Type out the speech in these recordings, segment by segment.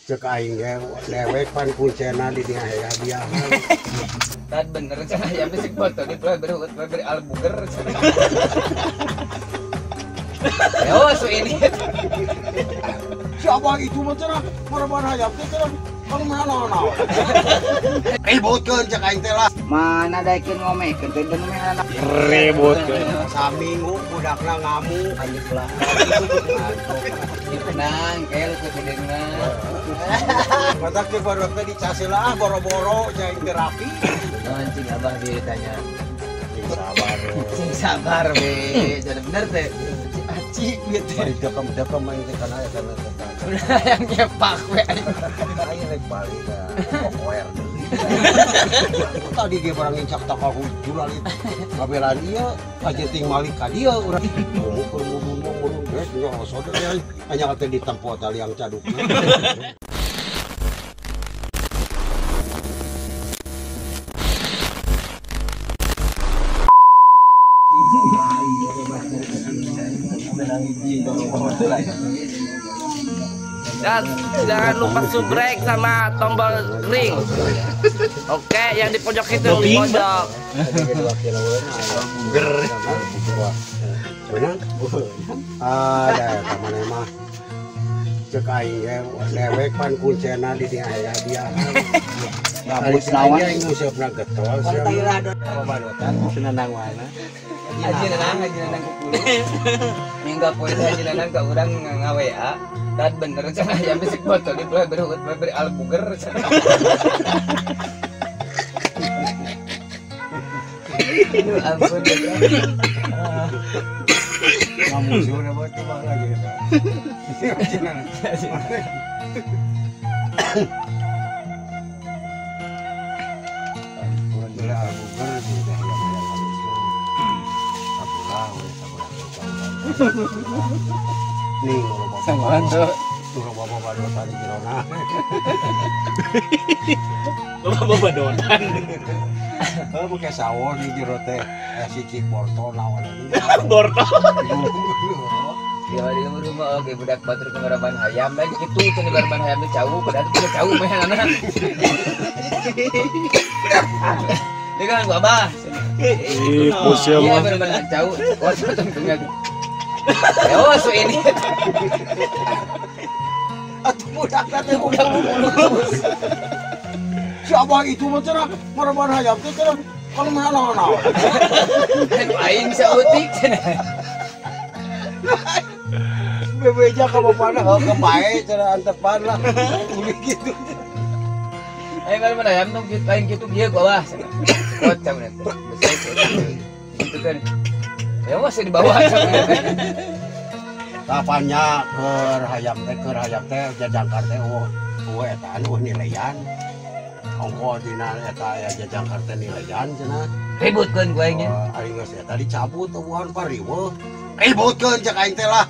cek aing ge dewek pan kuncena di dieu hadiah. Tad bener cenah ya bisi foto di beri albuger. Yo so ini. Siapa itu mah cenah korban hayam teh cenah kalau mana. Ributkeun cek aing teh lah. Mana daekeun ngomekeun teh bener anak. Ributkeun. Saminggu budakna ngamuk anjing lah. Tenang, kayak lu kedengeran. Matak teh baru teh dicasila boro-boro cai terapi. Anjing abah ditanya. Sabar. Sing sabar we. Jadi bener teh. Aci gitu. Bari dekem-dekem main teh kana ya kana teh. Yang nyepak we. Aing rek balik ka pokoer deui. Tadi ge barang incak tak hujul ali. Ngabelan ieu aja ting malik ka dieu urang. Murun geus nya saudara ya. Hanya kate ditempo tali yang cadukna. Dan jangan lupa subscribe sama tombol ring. Oke, yang di pojok itu di pojok. Benar? Ada teman mah cek aing ge dewek pan kuncena di dieu hadiah. Gabut naon aing museup-na getol sia. Badotan senandang mana? Aji nanang kupulu. Mingga poe aji nanang ka urang ngaWA. Dan bener cenah ya bisi foto di beri albuger cenah. Ampun. Ngamusuh na ba tuh lagi. Nih kalau bapak badotan di Kirona. Bapak badotan. Pakai sawo di jero teh si Ciporto lawan ini. Borto. Ya di rumah oke budak batur kemaraban hayam dan kitu cenah baraban hayam teh jauh padahal teh jauh mah anak. Ini kan gua abah. Pusya Iya mah. bener-bener jauh. Wah tengah tuh. Ya so ini. Atuh budakna teh budak mulus. Siapa itu mah cenah maraban hayam teh cenah kalau mana. Anu aing bisa utik cenah. Bebeja ka bapana ke bae cenah antepan lah. Uli gitu. Aing baraban hayam tong lain kitu dia gua bawah. Kocak bener teh. Itu kan. Ya masih di bawah. Tapanya keur hayam teh jajangkar teh eta anu nilaian. Ongko dina eta aya jajangkar teh nilaian cenah. Ributkeun gua aing nya. Aing geus eta dicabut eueuhan pariweuh. Ributkeun cek aing teh lah.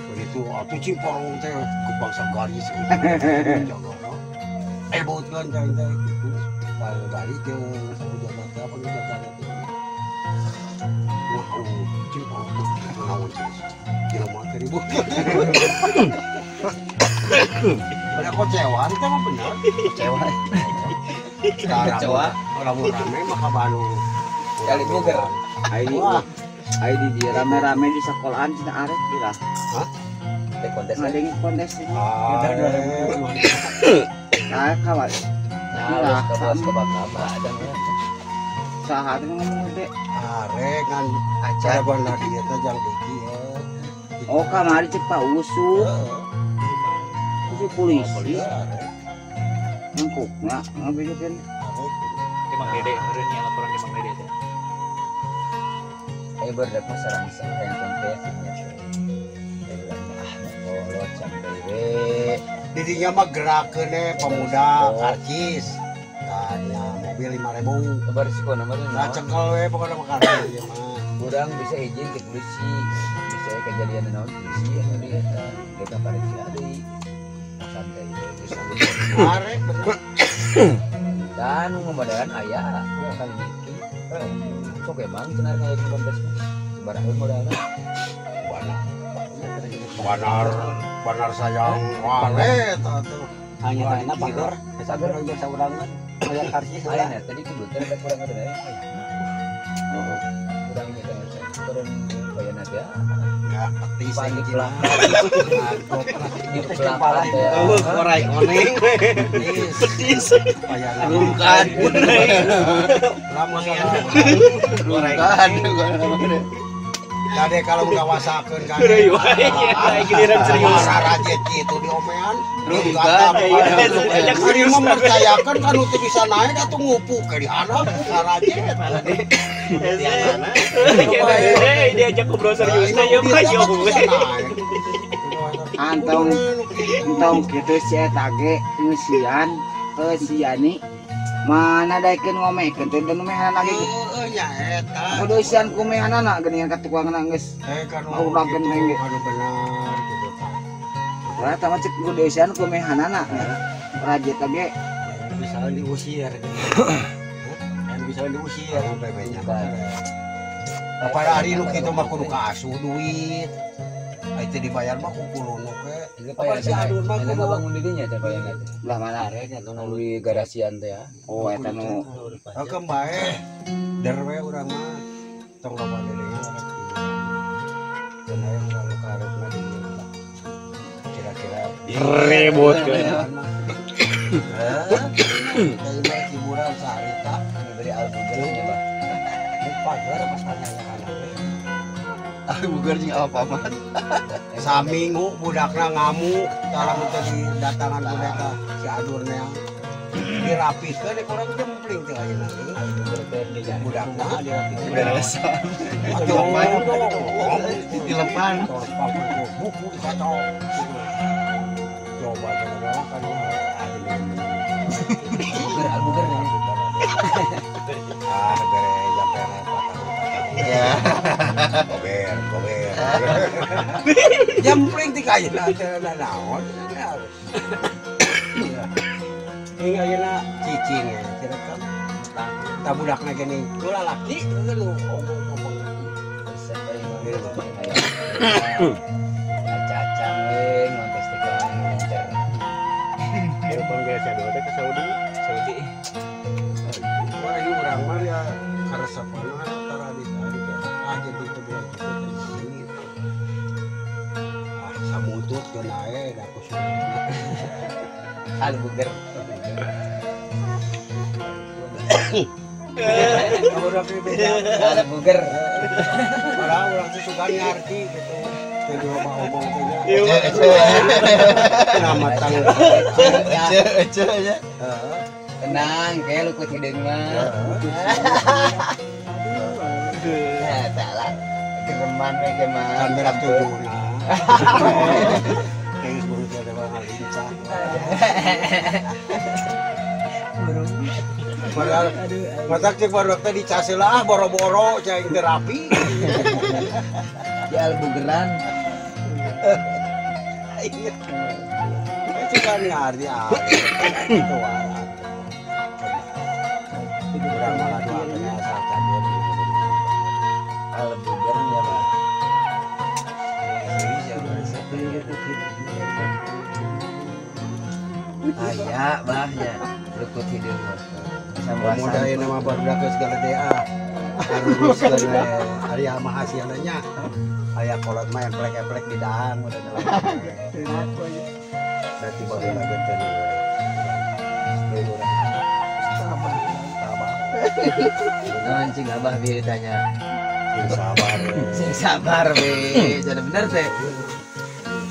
Begitu atuh Ciporong teh kupang sagaris. Ributkeun cek aing teh kitu. Balik ke saudara teh apa jaga teh. Wah, Ciporong teh naon sih. Gila mah ribut. Pada kocewaan teh mah bener. Kecewa. Sekarang Kecewa. orang rame maka Bandung. Kali buger. Ai di dia rame-rame di sekolahan cenah arek kira. Hah? Teh kontes kan. Ngadeng kontes ini. Ah, Kawan. Nah, ke bos ke bakaba ada mah. Saha teh ngomong teh. arek kan Acar. acara benar dia teh jang diki ya. Oh kamari cek Pak Usu. Usu polisi. Ngkukna ngabejokeun. Emang Dede, benernya laporan di Mang Dede teh. Berdak sareng yang kontes nya. Kolot sampai Didinya mah gerakeun pemuda karcis. Tanya mobil 5.000. kabar risiko nomor Nah cekel we pokoknya mah karcis ieu mah. kurang bisa izin ke polisi bisa kejadian naon polisi anu dia kita pariksa deui santai bisa Arek bener. dan ngomongin aya kali gitu sok emang benar kayak kontes sebarang modalna Banar sayang walet atuh. hanya karena pagar sabar aja saurangan kayak karcis Lain lah ya, tadi kebetulan ada kurang ada ya. Kurangnya kan turun bayan ada. ya peti Panik sing lah. di Di kepala ya. korek oneng petis kayak Rungkan. lama ya Rungkan. Jadi kalau nggak wasakeun kan Giliran serius. sarajet gitu diomean Rungkan. Ari mah mempercayakan kan untuk bisa naik atau ngupu ke di anak sarajet Diajak ngobrol serius ya Pak yo. Antong gitu si eta ge ngeusian si Yani mana daekeun ngomekeun teh dan mehan lagi nya eta kudu isian kumehanana geuningan ka tukang geus kan Udakeun bener teh gitu Wah, tama cek kudu isian kumehanana rajet ge bisa diusir kan bisa diusir bebenya apa hari lu kitu mah kudu kaasuh duit itu dibayar mah kukulunu ke Itu payan si adun mah ada kudu bangun dirinya teh payan teh. belah mana Melalui garasian teh ya. oh eta nu kembae derwe urang mah tong loba dedengan bener urang lu karet mah di kira-kira Ribut. Kayak hiburan saharita Dari albugar ya, Pak. pagar pas tanya Bugar jeung apa-apa. saminggu budakna ngamuk dalam tadi datangan budakna si adurnya dirapihkeun kurang jempling teh ayeuna Albugar teh di jalan. budakna dirapihkeun Beres. Dilepan. buku dikacau coba coba kan Albugar nih. bere jampe repot Ya. gober jempling ti kayeuna teh naon ini ayeuna cicing ya cirekan tak budakna geuning ku lalaki lu ngomong Resep aja. Cacang we ngontes teh kan lancar. Telepon biasa dulu teh ke Saudi. wah ieu urang mah ya karesepana tara di tadi aja di kedua kita tadi samutut geun ae da kusuna Albugar. urang ge beda Albugar. urang teh suka ngarti gitu teh omong teh nama tang Ece ya. Tenang, kayak lu ku hideung mah. Ya, salah. Kereman we ge mah. kamera tujuna kayak buru teh ada hal lincah padahal matak cek baru teh dicas lah boro-boro cai terapi Di albugeran. itu kan ngarti itu waran urang mah doakeun asal cadeun Albugarnya mah. Aya bahnya lukut hideung mah. Mudahin nama barudak ke segala DA harus ke Arya Mahasialanya aya kolot main plek-plek di dahang udah dalam berarti baru lagi tadi Nancing abah bieu ditanya. sabar Sing sabar we. Jadi bener teh.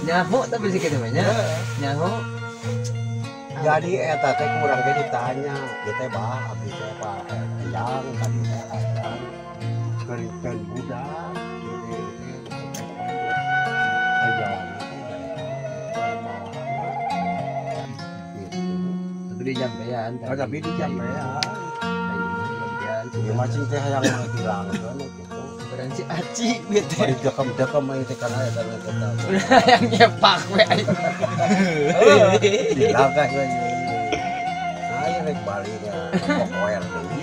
Nyaho tapi sih kitu mah nya. Nyaho. jadi eta teh kurang ge ditanya ieu teh bah abdi teh apa yang tadi teh yang keriten budak Tapi di jampean. tapi di jampe ya ya macing teh yang menghilang kan gitu Berarti aci bete. bari dekam-dekam mah teh kana eta kita Yang nyepak we aing. dilangkah we ayo rek balik ya koer deui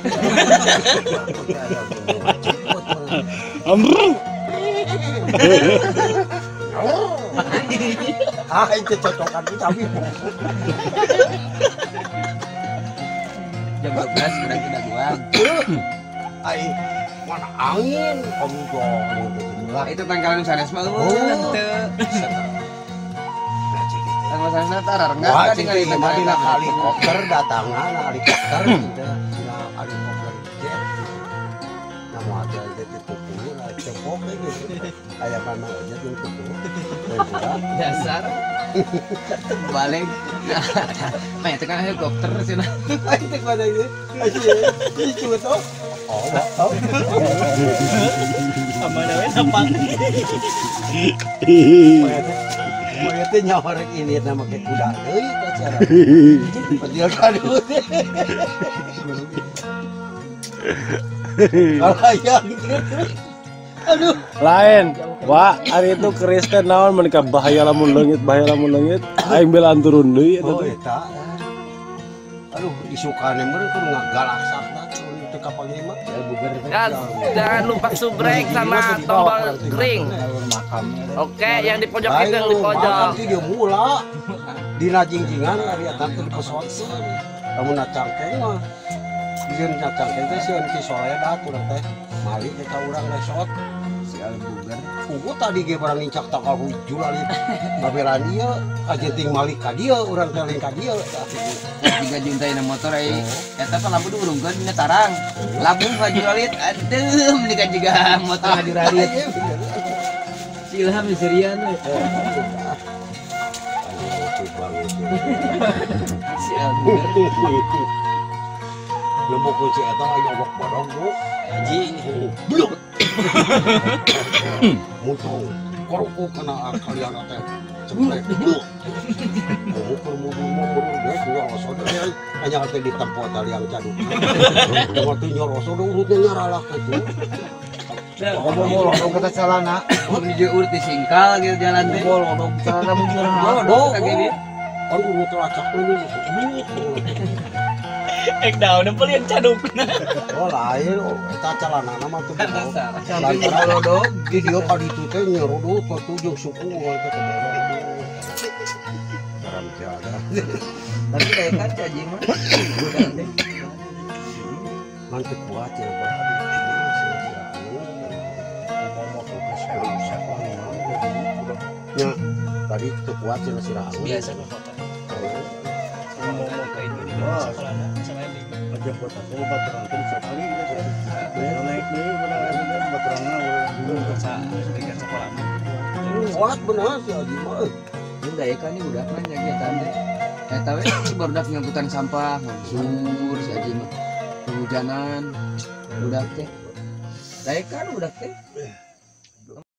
Itu cocokan kita tapi Jam 12 udah kita buang. ai mana angin kamu dong Lah itu pangkalan sanes mah Oh. teu. Tanggal sanes tarar enggak wah tinggal cing di mah dina tempat. helikopter datangna na helikopter dina helikopter jet namu aja jet itu puluh lah cepok gitu aya mana aja itu puluh Dasar. Balik. Mah itu kan helikopter cenah. ai tek pada ini ai cuma tuh oh Maya teh nyawarek ini nama kayak kuda deui ka cara. Padahal kadu teh. Alayang. Aduh, Lain. Wah, hari itu Kristen naon menikah bahaya lamun leungit aing belaan turun deui eta oh teh. eta. Aduh, isukane meureun kudu ngagalaksak da teu kapal mah. Guys, jangan lupa subrek sama tombol ring. Oke, yang di pojok itu yang di pojok. Itu dia mula. Dina jingjingan ari eta teh dipesokeun. Lamun cangkeng mah. Dieun cangkeng teh sieun ki Soledad urang teh. Mali kita urang resort. Si Albugar. Pugu tadi ge barang incak tak kahujul ali babelan ieu kajenting malik ka dieu urang teh leng ka dieu. Jika juntai motor ai eta kan lampu urungkeun dina tarang. Labung hajulit aduh menika juga motor hadirat. Si Ilham serian we. Si Albugar. Lembok kunci eta aya obok bodong bu. Haji. Bluk. Muncul korku kena kalian teh. Ceplek. Bluk. Ukur mudu geus nyoroso teh hanya teh ditempo tali yang caduk. Cuma teh nyoroso do urutnya nyaralah kitu. Ngomong lo kata celana. Menuju urut disingkal gitu jalan teh. Ngomong celana mundur. Bodoh. Kagak dia. Kan urut lacak ini. Ek daun pelian caduk. Oh lain, eta calanana mah teu bodoh. Sampai bolodog. Di dia ka ditu teh nyerodot ka tujung suku teh ka bawah. Garam tiada. Tapi kayak kaca aja mah. Nanti kuat ya Pak. Ya, tadi itu kuat ya si Rahang. Biasa kok. Aja buat aku baturan teh sekali naik deui bener baturanna Kuat benar si Haji mah. Udah ya kan ini udah kan nyakitan deh. Tahu barudak ngangkutan sampah, ngangsur si Aji mah. Kehujanan, udah teh. Saya kan udah teh.